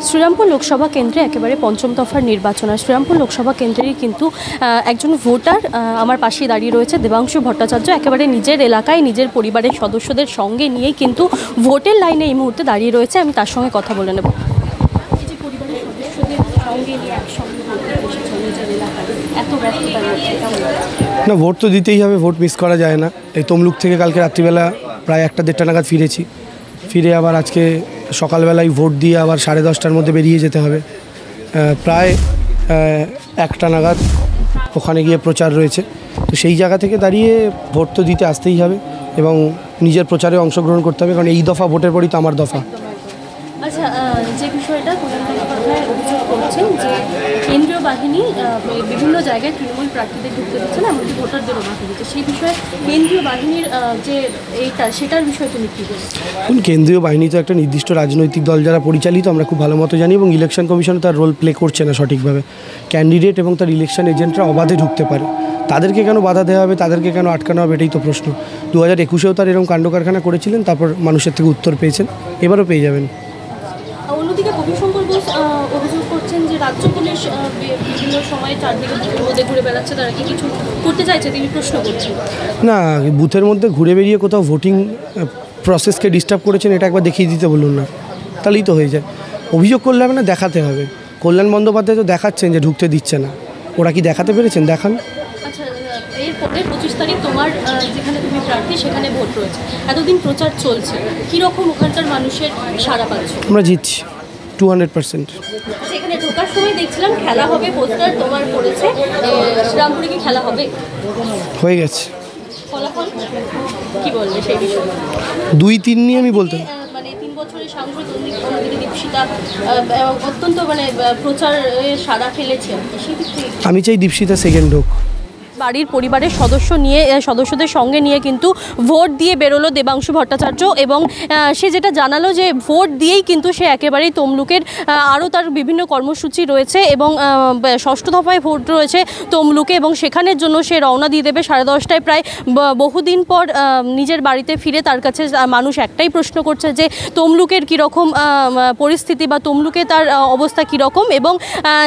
শ্রীরামপুর লোকসভা কেন্দ্রে একেবারে পঞ্চম দফার নির্বাচন। আর শ্রীরামপুর লোকসভা কেন্দ্রেরই কিন্তু একজন ভোটার আমার পাশেই দাঁড়িয়ে রয়েছে, দেবাংশু ভট্টাচার্য। একেবারে নিজের এলাকায় নিজের পরিবারের সদস্যদের সঙ্গে নিয়েই কিন্তু ভোটের লাইনে এই মুহূর্তে দাঁড়িয়ে রয়েছে। আমি তার সঙ্গে কথা বলে নেব। এই যে পরিবারের সদস্যদের সঙ্গে নিয়ে একসঙ্গে নিজের এলাকায় এত ব্যস্ততার মধ্যে না, ভোট তো দিতেই হবে, ভোট মিস করা যায় না। এই তমলুক থেকে কালকে রাত্রিবেলা প্রায় 1-1:30 নাগাদ ফিরেছি। ফিরে আবার আজকে সকালবেলায় ভোট দিয়ে আবার 10:30টার মধ্যে বেরিয়ে যেতে হবে। প্রায় 1টা নাগাদ ওখানে গিয়ে প্রচার রয়েছে। তো সেই জায়গা থেকে দাঁড়িয়ে ভোট তো দিতে আসতেই হবে এবং নিজের প্রচারে অংশগ্রহণ করতে হবে, কারণ এই দফা ভোটের পরই তো আমার দফা। আচ্ছা, যে বিষয়টা অভিযোগ করছেন যে কেন্দ্রীয় বাহিনী বিভিন্ন জায়গায় তৃণমূল প্রার্থীদের ঢুকতে দিচ্ছে না, এমনকি ভোটারদেরও বাধা দিচ্ছে, সেই বিষয়ে কেন্দ্রীয় বাহিনীর যে সেটার বিষয়ে তুমি কী বলছো? কেন্দ্রীয় বাহিনী তো একটা নির্দিষ্ট রাজনৈতিক দল যারা পরিচালিত আমরা খুব ভালো মতো জানি, এবং ইলেকশন কমিশন তার রোল প্লে করছে না সঠিকভাবে। ক্যান্ডিডেট এবং তার ইলেকশন এজেন্টরা অবাধে ঢুকতে পারে, তাদেরকে কেন বাধা দেওয়া হবে, তাদেরকে কেন আটকানো হবে, এটাই তো প্রশ্ন। 2021-এও তার এরকম কাণ্ড কারখানা করেছিলেন, তারপর মানুষের থেকে উত্তর পেয়েছেন, এবারও পেয়ে যাবেন। অন্যদিকে কবিশঙ্কর ঘোষ অভিযোগ করছেন যে রাজ্য পুলিশ বিভিন্ন সময় চারদিকে রোদে ঘুরে বেড়াচ্ছে, তারা কি কিছু করতে চাইছে, তিনি প্রশ্ন করছেন। না, বুথের মধ্যে ঘুরে বেরিয়ে কোথাও ভোটিং প্রসেসকে ডিস্টার্ব করেছেন, এটা একবার দেখিয়ে দিতে বলুন না, তাহলেই তো হয়ে যায়। অভিযোগ করলে হবে না, দেখাতে হবে। কল্যাণ বন্দ্যোপাধ্যায় তো দেখাচ্ছেন যে ঢুকতে দিচ্ছে না, ওরা কি দেখাতে পেরেছেন? দেখান। আচ্ছা, এরপরে 25 তারিখ তোমার যেখানে তুমি প্রার্থী সেখানে ভোট রয়েছে, এতদিন প্রচার চলছে, কীরকম ওখানকার মানুষের সাড়া পাচ্ছ? আমরা জিতছি 200%। সেখানে ঢোকার সময় দেখছিলাম খেলা হবে, পোস্টার তোমার পড়েছে, শ্রীরামপুরে কি খেলা হবে? হয়ে গেছে। ফলাফল কি বলবে সেই বিষয়ে? 2-3 নিয়ে আমি বলতে মানে 3 বছরের সাংসদ অন্যদিকে দীপশিতা অত্যন্ত প্রচার সাড়া ফেলেছে, সেই দিক থেকে আমি চাই দীপশিতা সেকেন্ড হোক। বাড়ির পরিবারের সদস্যদের সঙ্গে নিয়ে কিন্তু ভোট দিয়ে বেরোলো দেবাংশু ভট্টাচার্য, এবং সে যেটা জানালো যে ভোট দিয়েই কিন্তু সে একেবারেই তমলুকের আরও তার বিভিন্ন কর্মসূচি রয়েছে এবং 6ষ্ঠ দফায় ভোট রয়েছে তমলুকে, এবং সেখানের জন্য সে রওনা দিয়ে দেবে 10:30টায়। প্রায় বহুদিন পর নিজের বাড়িতে ফিরে তার কাছে মানুষ একটাই প্রশ্ন করছে যে তমলুকের কীরকম পরিস্থিতি বা তমলুকে তার অবস্থা কীরকম, এবং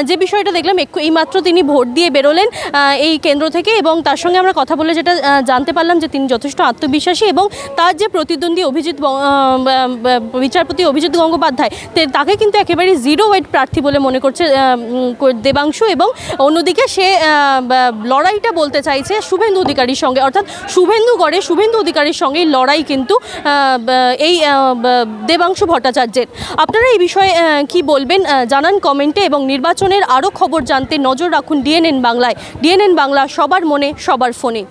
যে বিষয়টা দেখলাম এইমাত্র তিনি ভোট দিয়ে বেরোলেন এই কেন্দ্র থেকে, এবং তার সঙ্গে আমরা কথা বলে যেটা জানতে পারলাম যে তিনি যথেষ্ট আত্মবিশ্বাসী, এবং তার যে প্রতিদ্বন্দ্বী বিচারপতি অভিজিৎ গঙ্গোপাধ্যায় তাকে কিন্তু একেবারে 0 ওয়েট প্রার্থী বলে মনে করছে দেবাংশু, এবং অন্যদিকে সে লড়াইটা বলতে চাইছে শুভেন্দু অধিকারীর সঙ্গে, অর্থাৎ শুভেন্দু অধিকারীর সঙ্গে লড়াই কিন্তু এই দেবাংশু ভট্টাচার্যের। আপনারা এই বিষয়ে কি বলবেন জানান কমেন্টে, এবং নির্বাচনের আরও খবর জানতে নজর রাখুন ডিএনএন বাংলায়। ডিএনএন বাংলা, সবার মনে সবার ফোনে।